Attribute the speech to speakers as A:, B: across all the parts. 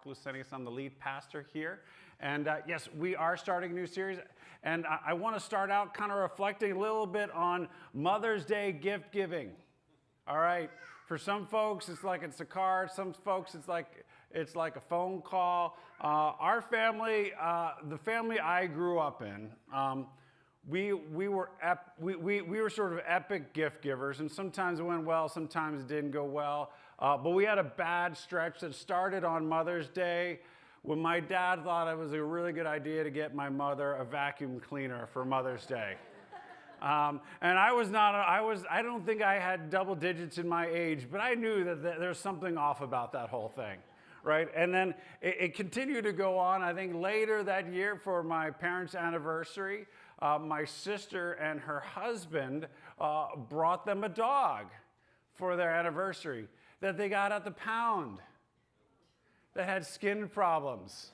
A: Lucenius. I'm the lead pastor here. And yes, we are starting a new series. And I want to start out kind of reflecting a little bit on Mother's Day gift giving. All right. For some folks, it's a card. Some folks, it's like a phone call. Our family, the family I grew up in, we were sort of epic gift givers, and sometimes it went well, sometimes it didn't go well. But we had a bad stretch that started on Mother's Day when my dad thought it was a really good idea to get my mother a vacuum cleaner for Mother's Day. And I don't think I had double digits in my age, but I knew that there's something off about that whole thing. Right? And then it continued to go on. I think later that year for my parents' anniversary, my sister and her husband brought them a dog for their anniversary that they got at the pound that had skin problems.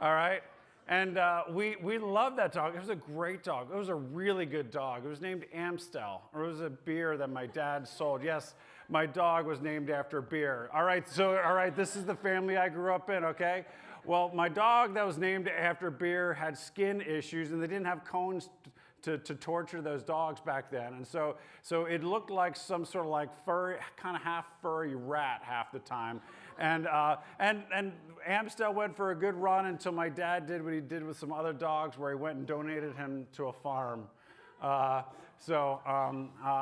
A: All right? And we loved that dog. It was a great dog. It was a really good dog. It was named Amstel, or it was a beer that my dad sold. Yes, my dog was named after beer. All right, this is the family I grew up in, okay? Well, my dog that was named after beer had skin issues, and they didn't have cones to torture those dogs back then. And so it looked like some sort of like furry, kind of half furry rat half the time. And Amstel went for a good run until my dad did what he did with some other dogs, where he went and donated him to a farm.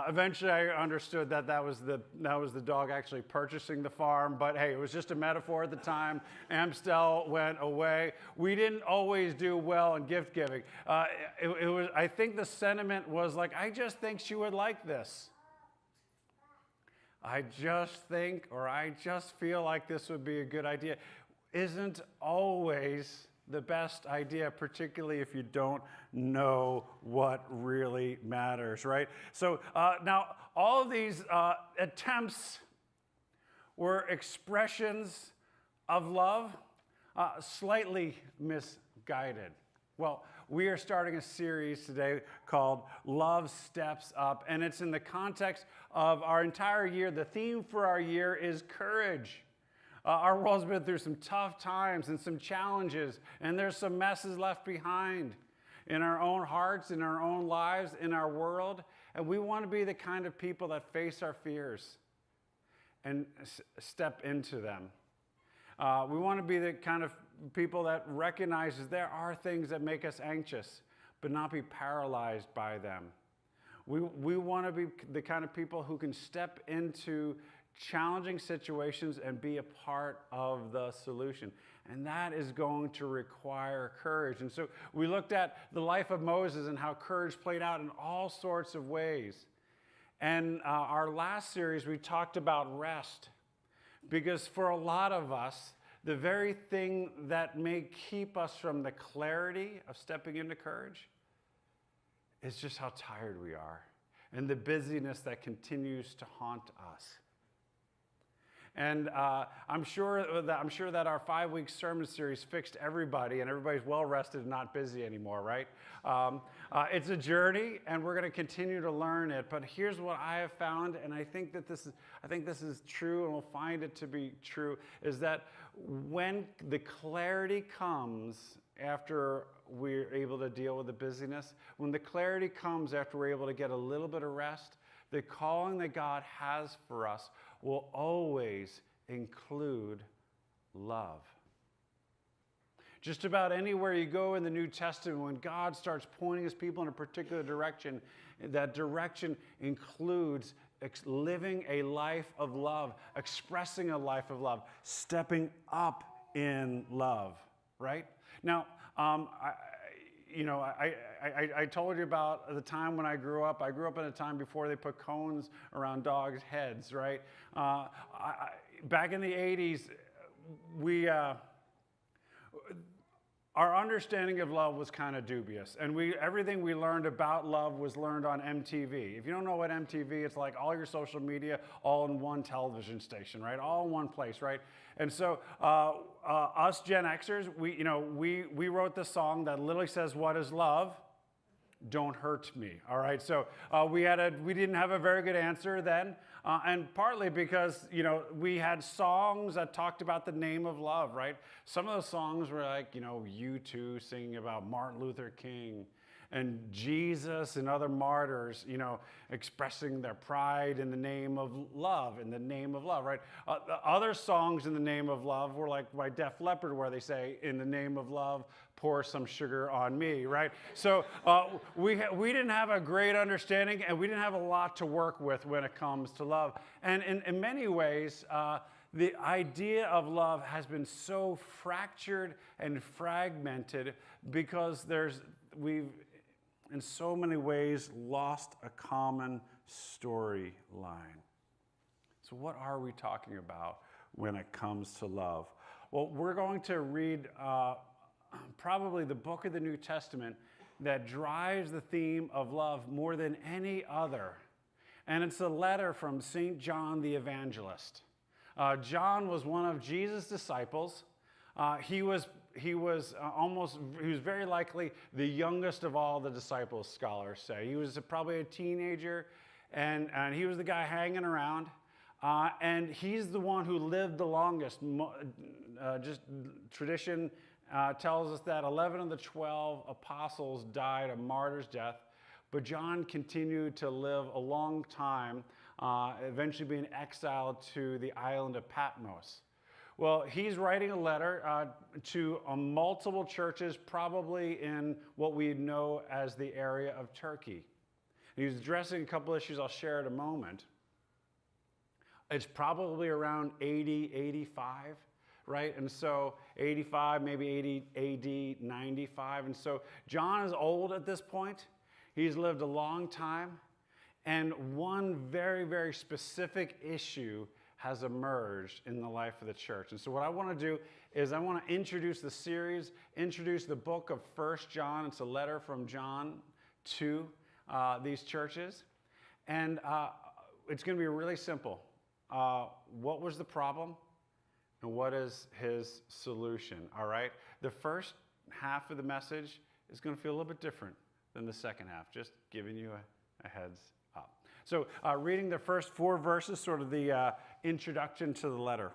A: Eventually I understood that was the dog actually purchasing the farm, but hey, it was just a metaphor at the time. Amstel went away. We didn't always do well in gift giving. I think the sentiment was like, I just think she would like this. I just think, or I just feel like this would be a good idea. Isn't always the best idea, particularly if you don't know what really matters, right? So now all of these attempts were expressions of love, slightly misguided. Well, we are starting a series today called Love Steps Up, and it's in the context of our entire year. The theme for our year is courage. Our world's been through some tough times and some challenges, and there's some messes left behind in our own hearts, in our own lives, in our world, and we want to be the kind of people that face our fears and step into them. We want to be the kind of people that recognizes there are things that make us anxious, but not be paralyzed by them. We want to be the kind of people who can step into challenging situations and be a part of the solution. And that is going to require courage. And so we looked at the life of Moses and how courage played out in all sorts of ways. And our last series, we talked about rest. Because for a lot of us, the very thing that may keep us from the clarity of stepping into courage is just how tired we are and the busyness that continues to haunt us. And I'm sure that our 5-week sermon series fixed everybody, and everybody's well rested and not busy anymore, right? It's a journey, and we're going to continue to learn it. But here's what I have found, and I think this is true, and we'll find it to be true, is that when the clarity comes after we're able to deal with the busyness, when the clarity comes after we're able to get a little bit of rest, the calling that God has for us will always include love. Just about anywhere you go in the New Testament, when God starts pointing his people in a particular direction, that direction includes living a life of love, expressing a life of love, stepping up in love, right? Now, I told you about the time when I grew up. I grew up in a time before they put cones around dogs' heads, right? Back in the 80s, our understanding of love was kind of dubious. And everything we learned about love was learned on MTV. If you don't know what MTV, it's like all your social media all in one television station, right? All in one place, right? And so us Gen Xers, we wrote this song that literally says, "What is love?" don't hurt me. All right, so we didn't have a very good answer then, and partly because we had songs that talked about the name of love, right? Some of those songs were like U2 singing about Martin Luther King, and Jesus and other martyrs, expressing their pride in the name of love, right? Other songs in the name of love were like by Def Leppard, where they say, in the name of love, pour some sugar on me, right? So we didn't have a great understanding, and we didn't have a lot to work with when it comes to love. And in many ways, the idea of love has been so fractured and fragmented because we've in so many ways lost a common storyline. So what are we talking about when it comes to love? Well, we're going to read probably the book of the New Testament that drives the theme of love more than any other. And it's a letter from St. John the Evangelist. John was one of Jesus' disciples. He was very likely the youngest of all the disciples, scholars say. He was probably a teenager, and he was the guy hanging around. And he's the one who lived the longest. Just tradition tells us that 11 of the 12 apostles died a martyr's death, but John continued to live a long time, eventually being exiled to the island of Patmos. Well, he's writing a letter to multiple churches, probably in what we know as the area of Turkey. He's addressing a couple issues I'll share in a moment. It's probably around 80, 85, right? And so 85, maybe 80 AD, 95. And so John is old at this point. He's lived a long time. And one very, very specific issue has emerged in the life of the church. And so what I want to do is I want to introduce the series, introduce the book of 1 John. It's a letter from John to these churches. And it's going to be really simple. What was the problem? And what is his solution? All right? The first half of the message is going to feel a little bit different than the second half. Just giving you a heads up. So reading the first 4 verses, sort of the introduction to the letter.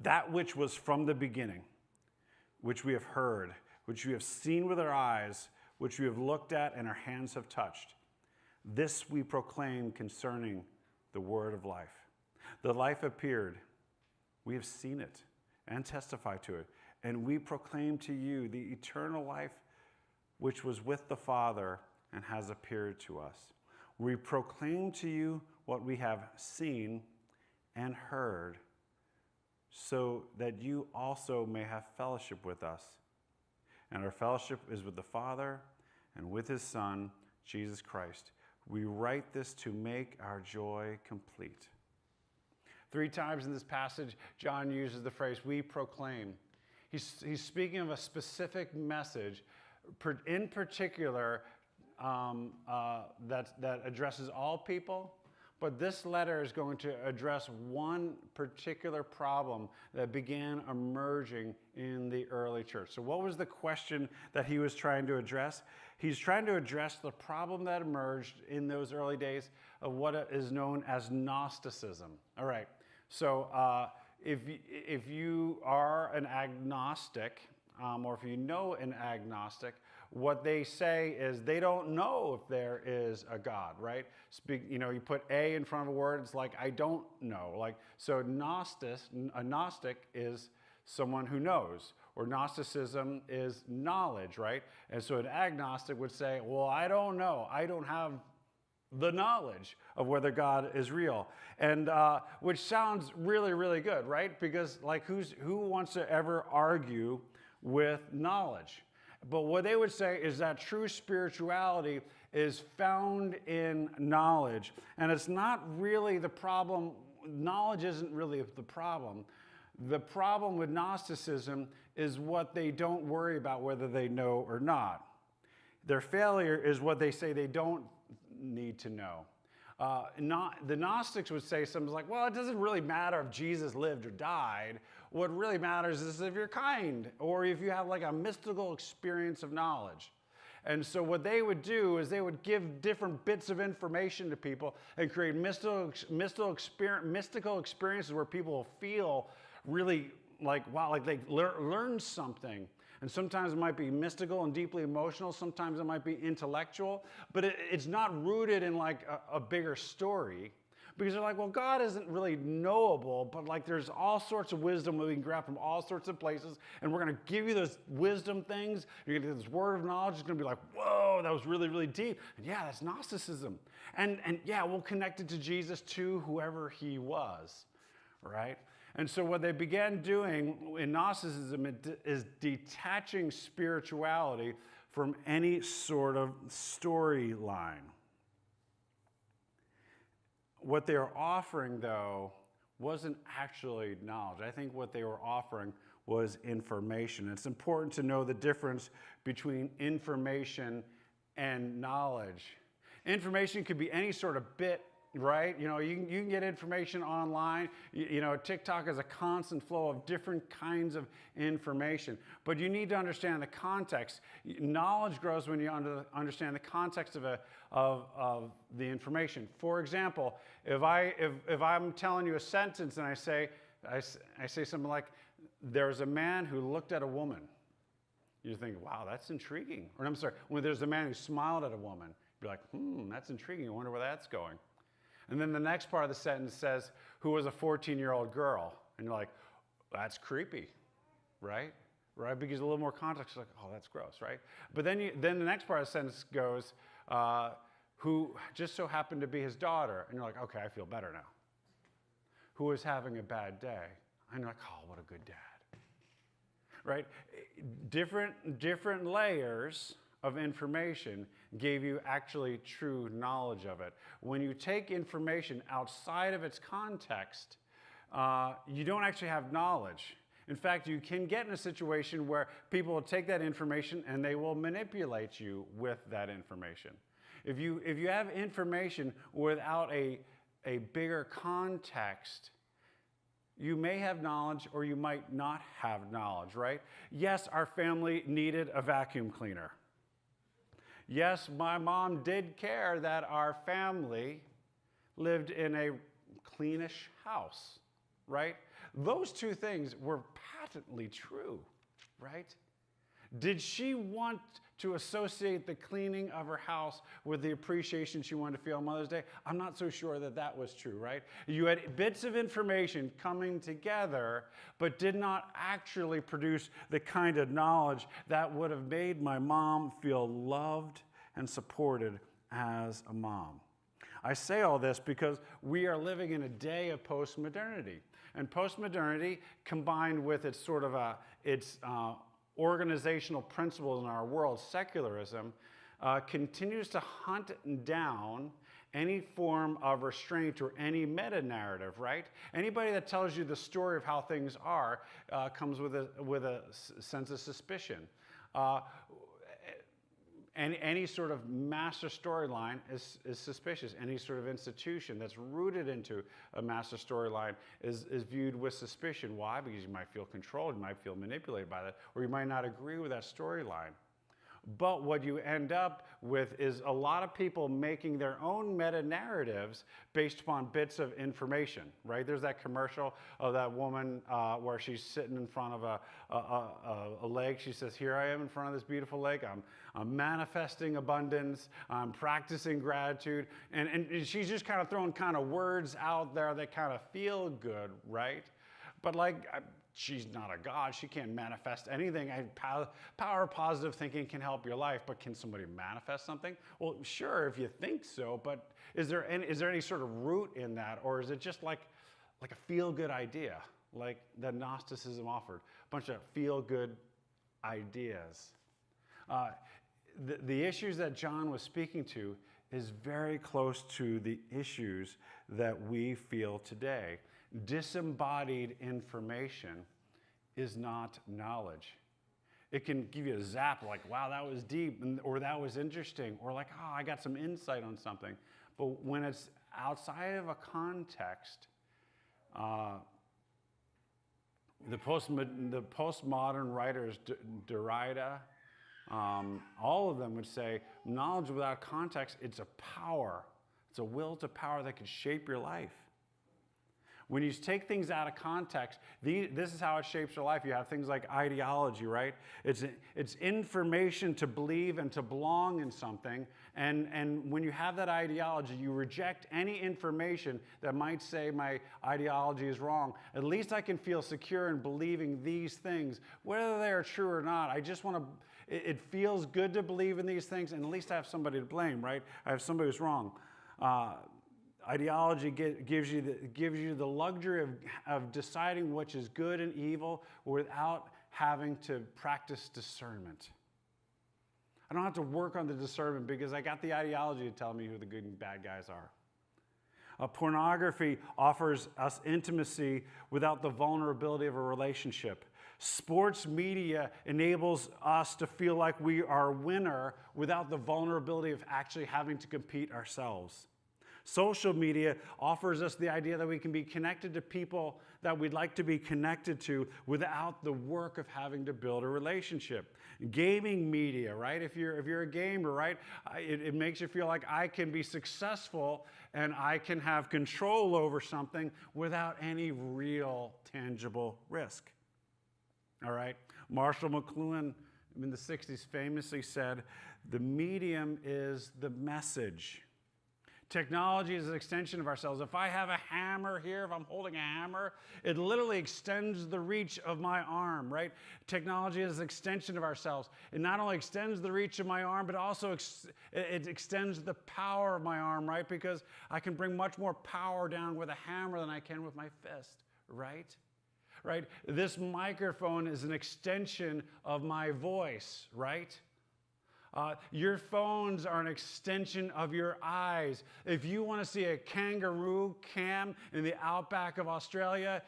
A: That which was from the beginning, which we have heard, which we have seen with our eyes, which we have looked at and our hands have touched. This we proclaim concerning the word of life. The life appeared. We have seen it and testified to it. And we proclaim to you the eternal life which was with the Father and has appeared to us. We proclaim to you what we have seen and heard, so that you also may have fellowship with us. And our fellowship is with the Father and with his Son, Jesus Christ. We write this to make our joy complete. 3 times in this passage, John uses the phrase, we proclaim. He's speaking of a specific message, in particular, that addresses all people, but this letter is going to address one particular problem that began emerging in the early church. So what was the question that he was trying to address? He's trying to address the problem that emerged in those early days of what is known as Gnosticism. All right, so if you are an agnostic, or if you know an agnostic, what they say is they don't know if there is a God, right? You put a in front of a word, it's like, I don't know. So a Gnostic is someone who knows, or Gnosticism is knowledge, right? And so an agnostic would say, well, I don't know. I don't have the knowledge of whether God is real. And which sounds really, really good, right? Because who wants to ever argue with knowledge? But what they would say is that true spirituality is found in knowledge. And it's not really the problem. Knowledge isn't really the problem. The problem with Gnosticism is what they don't worry about whether they know or not. Their failure is what they say they don't need to know. The Gnostics would say something like, well, it doesn't really matter if Jesus lived or died. What really matters is if you're kind, or if you have a mystical experience of knowledge. And so what they would do is they would give different bits of information to people and create mystical experiences where people will feel really like, wow, like they learned something. And sometimes it might be mystical and deeply emotional. Sometimes it might be intellectual. But it's not rooted in like a bigger story. Because they're like, well, God isn't really knowable, but like there's all sorts of wisdom that we can grab from all sorts of places, and we're going to give you those wisdom things. You're going to get this word of knowledge. It's going to be like, whoa, that was really, really deep. And yeah, that's Gnosticism. And yeah, we'll connect it to Jesus, to whoever he was, right? And so what they began doing in Gnosticism is detaching spirituality from any sort of storyline. What they were offering, though, wasn't actually knowledge. I think what they were offering was information. It's important to know the difference between information and knowledge. Information could be any sort of bit, right? You know, you can get information online. You know, TikTok is a constant flow of different kinds of information. But you need to understand the context. Knowledge grows when you understand the context of the information. For example, if I'm telling you a sentence and I say something like, "There's a man who looked at a woman," you think, "Wow, that's intriguing." Or I'm sorry, when there's a man who smiled at a woman, you're like, "That's intriguing. I wonder where that's going." And then the next part of the sentence says, "who was a 14-year-old girl." And you're like, "That's creepy," right? Right? Because a little more context, like, "Oh, that's gross," right? But then the next part of the sentence goes, "who just so happened to be his daughter." And you're like, "Okay, I feel better now." "Who was having a bad day." And you're like, "Oh, what a good dad." Right? Different layers of information gave you actually true knowledge of it. When you take information outside of its context, you don't actually have knowledge. In fact, you can get in a situation where people will take that information and they will manipulate you with that information. If you have information without a bigger context, you may have knowledge or you might not have knowledge, right? Yes, our family needed a vacuum cleaner. Yes, my mom did care that our family lived in a cleanish house, right? Those two things were patently true, right? Did she want to associate the cleaning of her house with the appreciation she wanted to feel on Mother's Day? I'm not so sure that that was true, right? You had bits of information coming together, but did not actually produce the kind of knowledge that would have made my mom feel loved and supported as a mom. I say all this because we are living in a day of postmodernity. And postmodernity, combined with its sort of organizational principles in our world, secularism, continues to hunt down any form of restraint or any meta-narrative, right? Anybody that tells you the story of how things are comes with a sense of suspicion. Any sort of master storyline is suspicious. Any sort of institution that's rooted into a master storyline is viewed with suspicion. Why? Because you might feel controlled, you might feel manipulated by that, or you might not agree with that storyline. But what you end up with is a lot of people making their own meta-narratives based upon bits of information, right? There's that commercial of that woman where she's sitting in front of a lake. She says, "Here I am in front of this beautiful lake. I'm manifesting abundance. I'm practicing gratitude." And she's just kind of throwing kind of words out there that kind of feel good, right? But like, she's not a god. She can't manifest anything. Power positive thinking can help your life, but can somebody manifest something? Well, sure, if you think so, but is there any sort of root in that, or is it just like a feel-good idea, like that Gnosticism offered? A bunch of feel-good ideas. The issues that John was speaking to is very close to the issues that we feel today. Disembodied information is not knowledge. It can give you a zap like, "Wow, that was deep," or "that was interesting," or like, "Oh, I got some insight on something." But when it's outside of a context, the postmodern writers, Derrida All of them would say knowledge without context, it's a power. It's a will to power that can shape your life. When you take things out of context, this is how it shapes your life. You have things like ideology, right? It's information to believe and to belong in something. And when you have that ideology, you reject any information that might say my ideology is wrong. At least I can feel secure in believing these things, whether they are true or not. I just want to, it feels good to believe in these things, and at least I have somebody to blame, right? I have somebody who's wrong. Ideology gives you the luxury of deciding which is good and evil without having to practice discernment. I don't have to work on the discernment because I got the ideology to tell me who the good and bad guys are. Pornography offers us intimacy without the vulnerability of a relationship. Sports media enables us to feel like we are a winner without the vulnerability of actually having to compete ourselves. Social media offers us the idea that we can be connected to people that we'd like to be connected to without the work of having to build a relationship. Gaming media, right? If you're a gamer, right? It makes you feel like I can be successful and I can have control over something without any real tangible risk. All right? Marshall McLuhan in the 60s famously said, "The medium is the message." Technology is an extension of ourselves. If I have a hammer here, if I'm holding a hammer, it literally extends the reach of my arm, right? Technology is an extension of ourselves. It not only extends the reach of my arm, but also it extends the power of my arm, right? Because I can bring much more power down with a hammer than I can with my fist, right? Right? This microphone is an extension of my voice, right? Your phones are an extension of your eyes. If you want to see a kangaroo cam in the outback of Australia,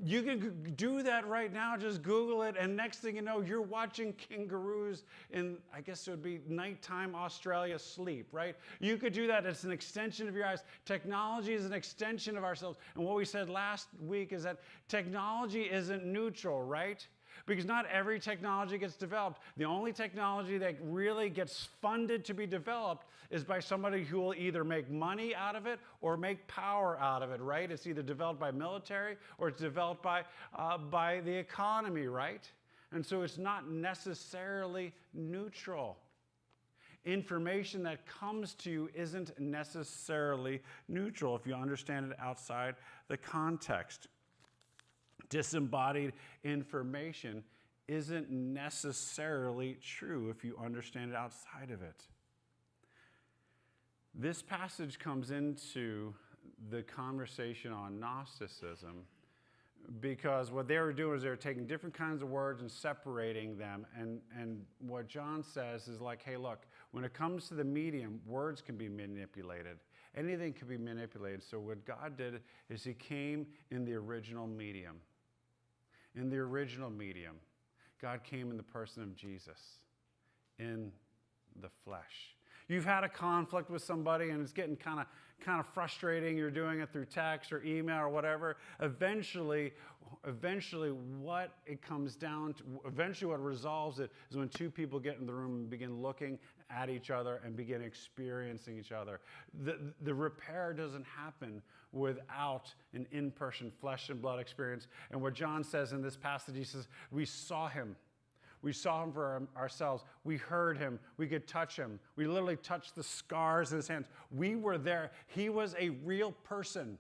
A: you can do that right now. Just Google it, and next thing you know, you're watching kangaroos in, I guess it would be nighttime Australia sleep, right? You could do that. It's an extension of your eyes. Technology is an extension of ourselves. And what we said last week is that technology isn't neutral, right? Because not every technology gets developed. The only technology that really gets funded to be developed is by somebody who will either make money out of it or make power out of it, right? It's either developed by military or it's developed by the economy, right? And so it's not necessarily neutral. Information that comes to you isn't necessarily neutral if you understand it outside the context. Disembodied information isn't necessarily true if you understand it outside of it. This passage comes into the conversation on Gnosticism because what they were doing is they were taking different kinds of words and separating them. And what John says is like, hey, look, when it comes to the medium, words can be manipulated. Anything can be manipulated. So what God did is he came in the original medium. In the original medium, God came in the person of Jesus, in the flesh. You've had a conflict with somebody and it's getting kind of frustrating. You're doing it through text or email or whatever. Eventually what it comes down to, eventually what resolves it is when two people get in the room and begin looking at each other and begin experiencing each other. The repair doesn't happen without an in-person flesh and blood experience. And what John says in this passage, he says, we saw him. We saw him for ourselves. We heard him. We could touch him. We literally touched the scars in his hands. We were there. He was a real person.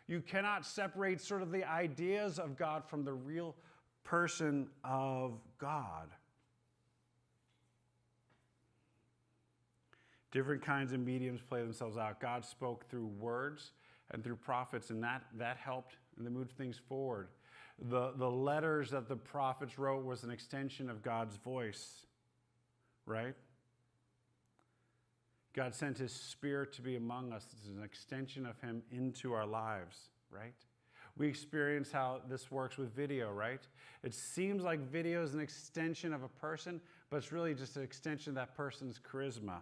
A: You cannot separate sort of the ideas of God from the real person of God. Different kinds of mediums play themselves out. God spoke through words and through prophets, and that helped and they moved things forward. The letters that the prophets wrote was an extension of God's voice, right? God sent his Spirit to be among us. It's an extension of him into our lives, right? We experience how this works with video, right? It seems like video is an extension of a person, but it's really just an extension of that person's charisma.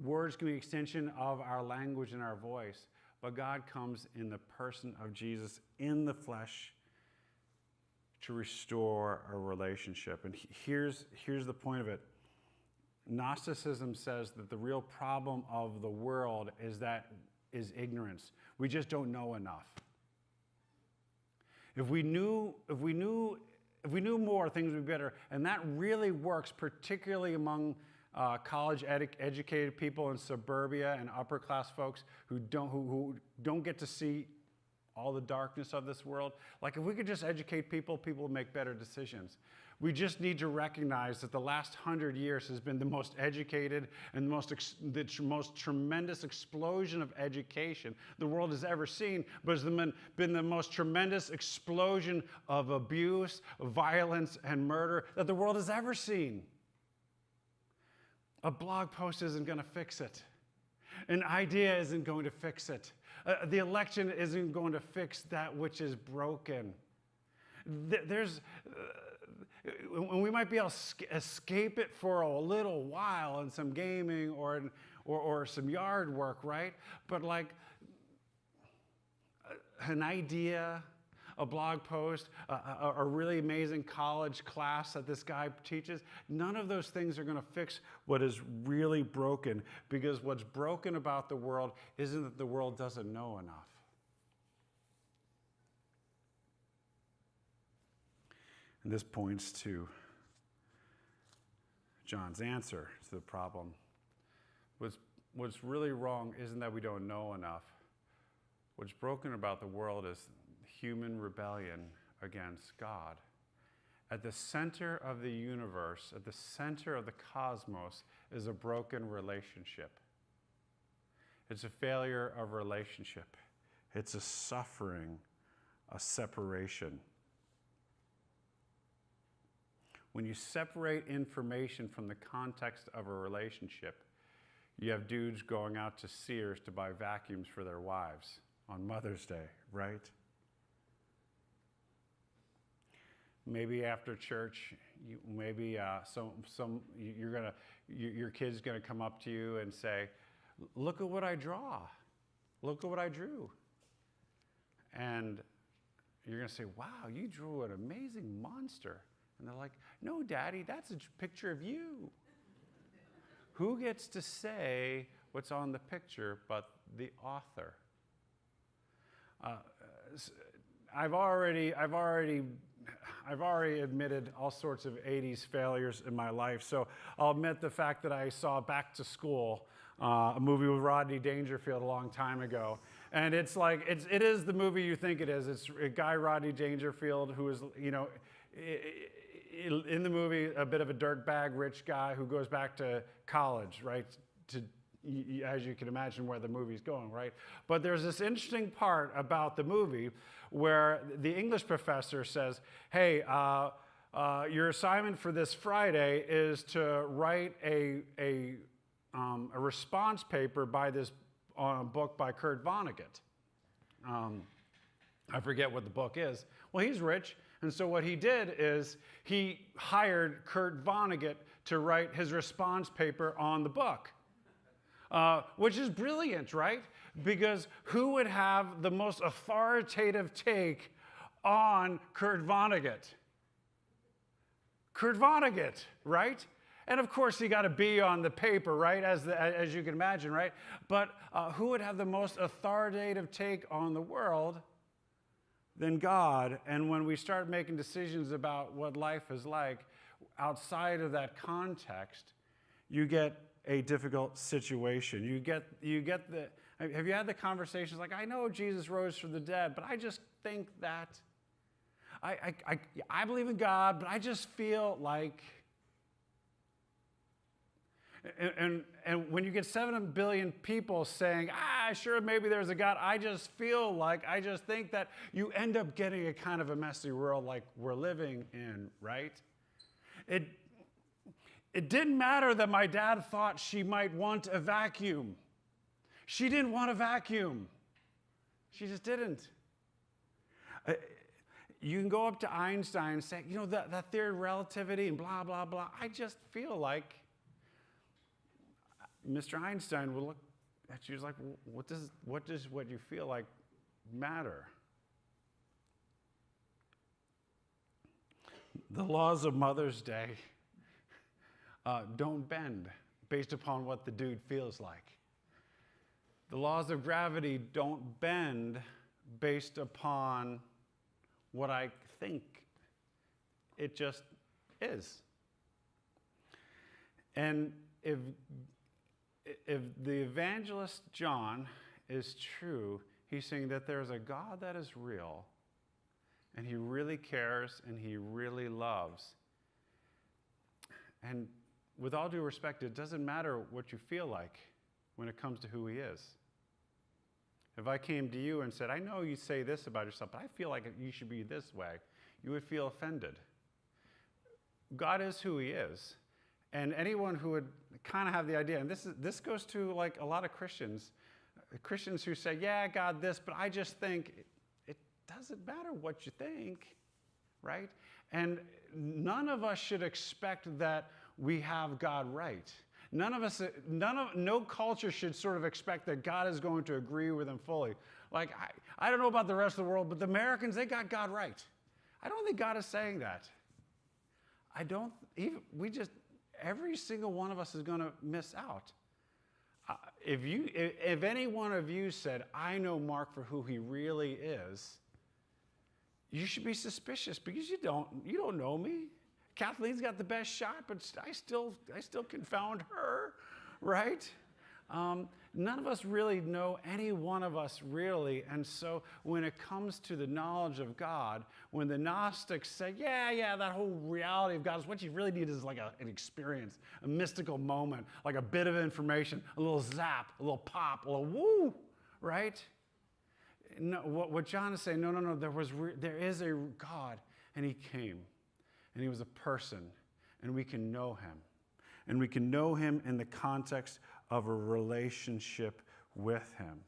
A: Words can be an extension of our language and our voice, but God comes in the person of Jesus, in the flesh, to restore a relationship. And here's the point of it. Gnosticism says that the real problem of the world is ignorance. We just don't know enough. If we knew more, things would be better. And that really works, particularly among college-educated people in suburbia and upper-class folks who don't get to see all the darkness of this world. Like, if we could just educate people, people would make better decisions. We just need to recognize that the last 100 years has been the most educated and the most tremendous explosion of education the world has ever seen, but it's been the most tremendous explosion of abuse, violence, and murder that the world has ever seen. A blog post isn't going to fix it. An idea isn't going to fix it. The election isn't going to fix that which is broken. We might be able to escape it for a little while in some gaming or some yard work, right? But like an idea, a blog post, a really amazing college class that this guy teaches, none of those things are going to fix what is really broken, because what's broken about the world isn't that the world doesn't know enough. And this points to John's answer to the problem. What's really wrong isn't that we don't know enough. What's broken about the world is human rebellion against God. At the center of the universe, at the center of the cosmos, is a broken relationship. It's a failure of relationship. It's a suffering, a separation. When you separate information from the context of a relationship, you have dudes going out to Sears to buy vacuums for their wives on Mother's Day, right? Maybe after church, your kid's gonna come up to you and say, "Look at what I draw. Look at what I drew." And you're gonna say, "Wow, you drew an amazing monster." And they're like, "No, Daddy, that's a picture of you." Who gets to say what's on the picture but the author? I've already admitted all sorts of 80s failures in my life, so I'll admit the fact that I saw Back to School, a movie with Rodney Dangerfield a long time ago. And it is the movie you think it is. It's a guy, Rodney Dangerfield, who is, in the movie, a bit of a dirtbag rich guy who goes back to college, right? As you can imagine where the movie's going, right? But there's this interesting part about the movie where the English professor says, "Hey, your assignment for this Friday is to write a response paper by this book by Kurt Vonnegut." I forget what the book is. Well, he's rich. And so what he did is he hired Kurt Vonnegut to write his response paper on the book, which is brilliant, right? Because who would have the most authoritative take on Kurt Vonnegut? Kurt Vonnegut, right? And of course, he got a B on the paper, right? As you can imagine, right? But who would have the most authoritative take on the world than God? And when we start making decisions about what life is like outside of that context, you get a difficult situation. Have you had the conversations like, "I know Jesus rose from the dead, but I just think that I believe in God, but I just feel like..." And when you get 7 billion people saying, "Sure, maybe there's a God, I just think that," you end up getting a kind of a messy world like we're living in, right? It didn't matter that my dad thought she might want a vacuum. She didn't want a vacuum. She just didn't. You can go up to Einstein and say, that theory of relativity and blah, blah, blah. I just feel like Mr. Einstein will look at you like, what does what you feel like matter? The laws of Mother's Day don't bend based upon what the dude feels like. The laws of gravity don't bend based upon what I think. It just is. And if the evangelist John is true, he's saying that there's a God that is real, and he really cares, and he really loves. And with all due respect, it doesn't matter what you feel like when it comes to who he is. If I came to you and said, I know you say this about yourself, but I feel like you should be this way, you would feel offended. God is who he is. And anyone who would kind of have the idea, and this goes to like a lot of Christians who say, yeah, God this, but I just think it doesn't matter what you think, right? And none of us should expect that we have God right. No culture should sort of expect that God is going to agree with them fully. Like, I don't know about the rest of the world, but the Americans, they got God right. I don't think God is saying that. Every single one of us is going to miss out. If any one of you said, I know Mark for who he really is, you should be suspicious because you don't know me. Kathleen's got the best shot, but I still confound her, right? None of us really know any one of us really, and so when it comes to the knowledge of God, when the Gnostics say, yeah, that whole reality of God is what you really need is like an experience, a mystical moment, like a bit of information, a little zap, a little pop, a little woo, right? No, what John is saying, no, there is a God, and he came, and he was a person, and we can know him. And we can know him in the context of a relationship with him.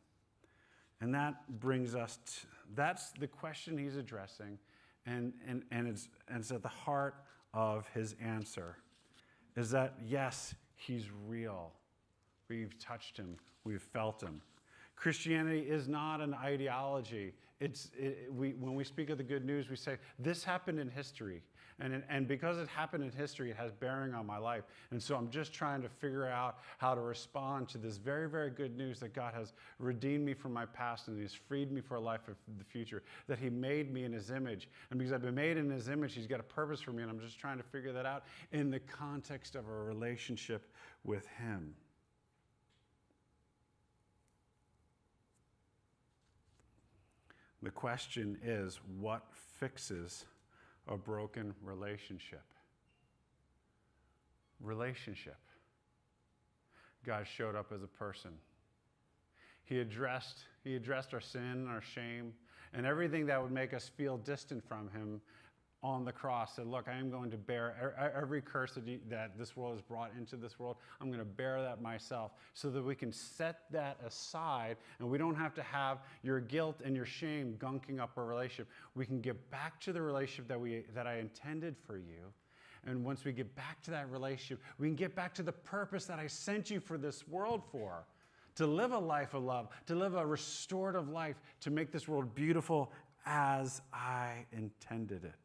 A: And that brings us to, that's the question he's addressing, and it's at the heart of his answer, is that yes, he's real. We've touched him, we've felt him. Christianity is not an ideology. When we speak of the good news, we say, this happened in history. And because it happened in history, it has bearing on my life. And so I'm just trying to figure out how to respond to this very, very good news that God has redeemed me from my past and he's freed me for a life of the future, that he made me in his image. And because I've been made in his image, he's got a purpose for me, and I'm just trying to figure that out in the context of a relationship with him. The question is, what fixes a broken relationship? God showed up as a person. He addressed our sin, our shame, and everything that would make us feel distant from him on the cross. Said, look, I am going to bear every curse that this world has brought into this world. I'm going to bear that myself so that we can set that aside and we don't have to have your guilt and your shame gunking up our relationship. We can get back to the relationship that I intended for you. And once we get back to that relationship, we can get back to the purpose that I sent you for this world for. To live a life of love, to live a restorative life, to make this world beautiful as I intended it.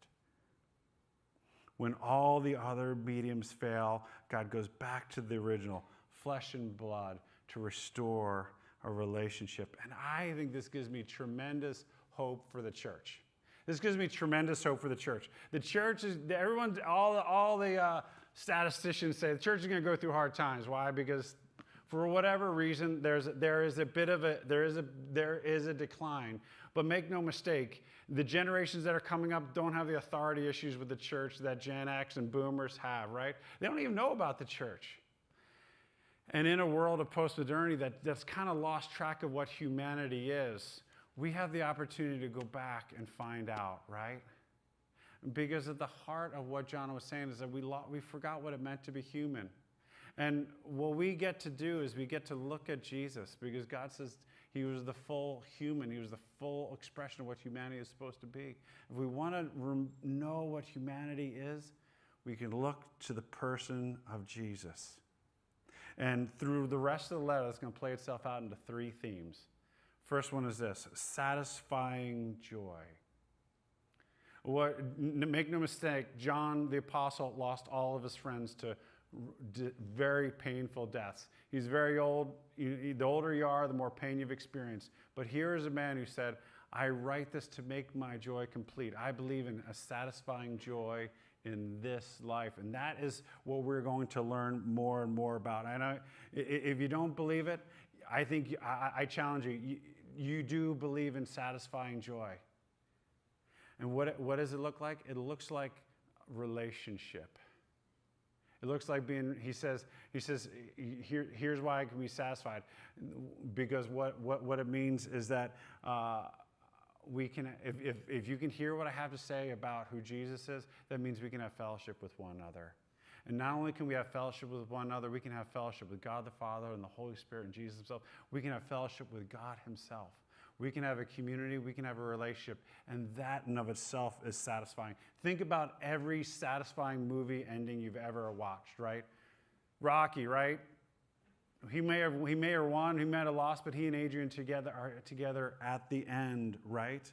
A: When all the other mediums fail, God goes back to the original, flesh and blood, to restore a relationship. And I think this gives me tremendous hope for the church. This gives me tremendous hope for the church. The church is, all the statisticians say the church is going to go through hard times. Why? Because for whatever reason, there is a decline. But make no mistake, the generations that are coming up don't have the authority issues with the church that Gen X and boomers have, right? They don't even know about the church. And in a world of post-modernity that's kind of lost track of what humanity is, we have the opportunity to go back and find out, right? Because at the heart of what John was saying is that we forgot what it meant to be human. And what we get to do is we get to look at Jesus, because God says he was the full human. He was the full expression of what humanity is supposed to be. If we want to know what humanity is, we can look to the person of Jesus. And through the rest of the letter, it's going to play itself out into three themes. First one is this: satisfying joy. Make no mistake, John the Apostle lost all of his friends to very painful deaths. He's very old. The older you are, the more pain you've experienced. But here is a man who said, I write this to make my joy complete. I believe in a satisfying joy in this life. And that is what we're going to learn more and more about. And if you don't believe it, I think I challenge you. You do believe in satisfying joy. And what does it look like? It looks like relationship. It looks like being, he says, here's why I can be satisfied. Because what it means is that we can, if you can hear what I have to say about who Jesus is, that means we can have fellowship with one another. And not only can we have fellowship with one another, we can have fellowship with God the Father and the Holy Spirit and Jesus himself. We can have fellowship with God himself. We can have a community, we can have a relationship, and that in of itself is satisfying. Think about every satisfying movie ending you've ever watched, right? Rocky, right? He may have won, he may have lost, but he and Adrian are together at the end, right?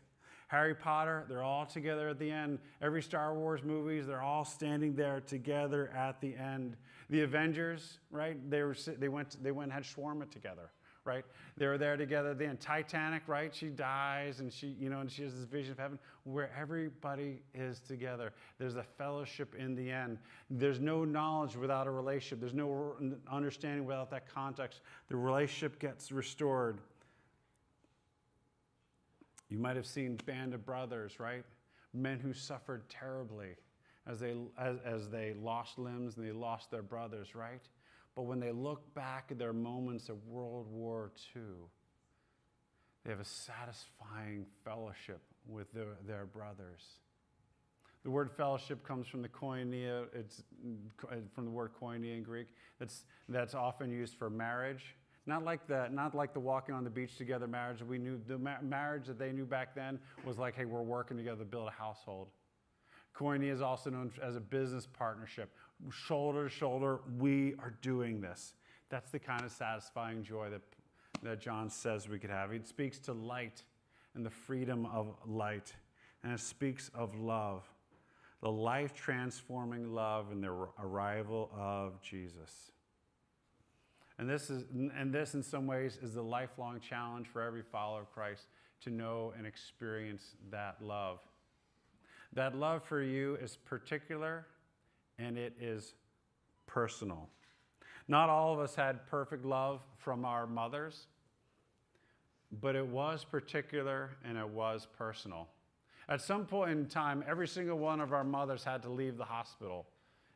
A: Harry Potter, they're all together at the end. Every Star Wars movies, they're all standing there together at the end. The Avengers, right? They went and had shawarma together, right? They were there together at the end. Titanic, right? She dies and she has this vision of heaven where everybody is together. There's a fellowship in the end. There's no knowledge without a relationship. There's no understanding without that context. The relationship gets restored. You might have seen Band of Brothers, right? Men who suffered terribly as they lost limbs and they lost their brothers, right? But when they look back at their moments of World War II, they have a satisfying fellowship with their brothers. The word fellowship comes from the koinonia. It's from the word koinonia in Greek. That's often used for marriage. Not like the walking on the beach together marriage that we knew. The marriage that they knew back then was like, hey, we're working together to build a household. Koinonia is also known as a business partnership. Shoulder to shoulder, we are doing this. That's the kind of satisfying joy that John says we could have. It speaks to light and the freedom of light. And it speaks of love, the life-transforming love and the arrival of Jesus. And this, in some ways, is the lifelong challenge for every follower of Christ, to know and experience that love. That love for you is particular, and it is personal. Not all of us had perfect love from our mothers, but it was particular and it was personal. At some point in time, every single one of our mothers had to leave the hospital.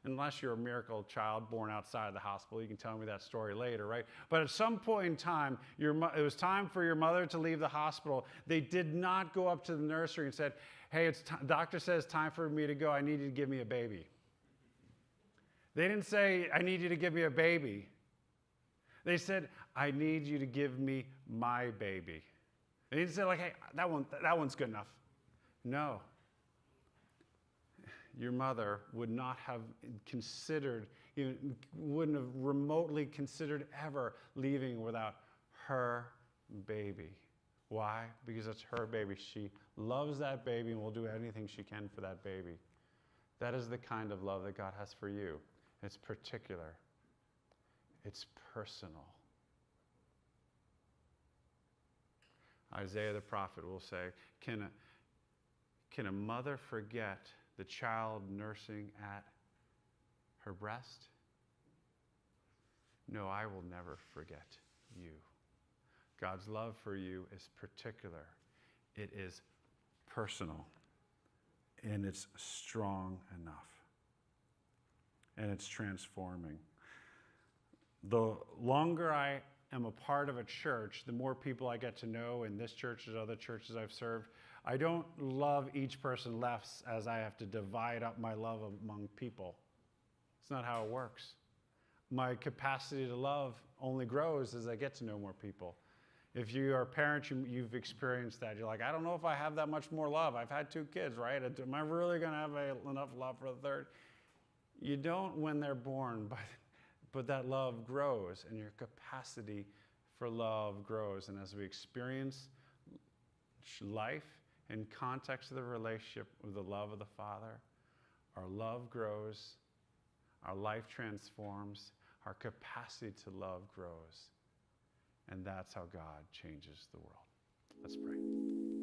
A: Unless you're a miracle child born outside of the hospital, you can tell me that story later, right? But at some point in time, it was time for your mother to leave the hospital. They did not go up to the nursery and said, hey, doctor says time for me to go. I need you to give me a baby. They didn't say, I need you to give me a baby. They said, I need you to give me my baby. They didn't say, like, hey, that one's good enough. No. Your mother would not have considered, wouldn't have remotely considered ever leaving without her baby. Why? Because it's her baby. She loves that baby and will do anything she can for that baby. That is the kind of love that God has for you. It's particular. It's personal. Isaiah the prophet will say, can a mother forget the child nursing at her breast? No, I will never forget you. God's love for you is particular. It is personal. And it's strong enough. And it's transforming. The longer I am a part of a church, the more people I get to know in this church and other churches I've served, I don't love each person less as I have to divide up my love among people. It's not how it works. My capacity to love only grows as I get to know more people. If you are a parent, you've experienced that. You're like, I don't know if I have that much more love. I've had 2 kids, right? Am I really going to have enough love for the third? You don't when they're born, but that love grows, and your capacity for love grows. And as we experience life in context of the relationship with the love of the Father, our love grows, our life transforms, our capacity to love grows. And that's how God changes the world. Let's pray.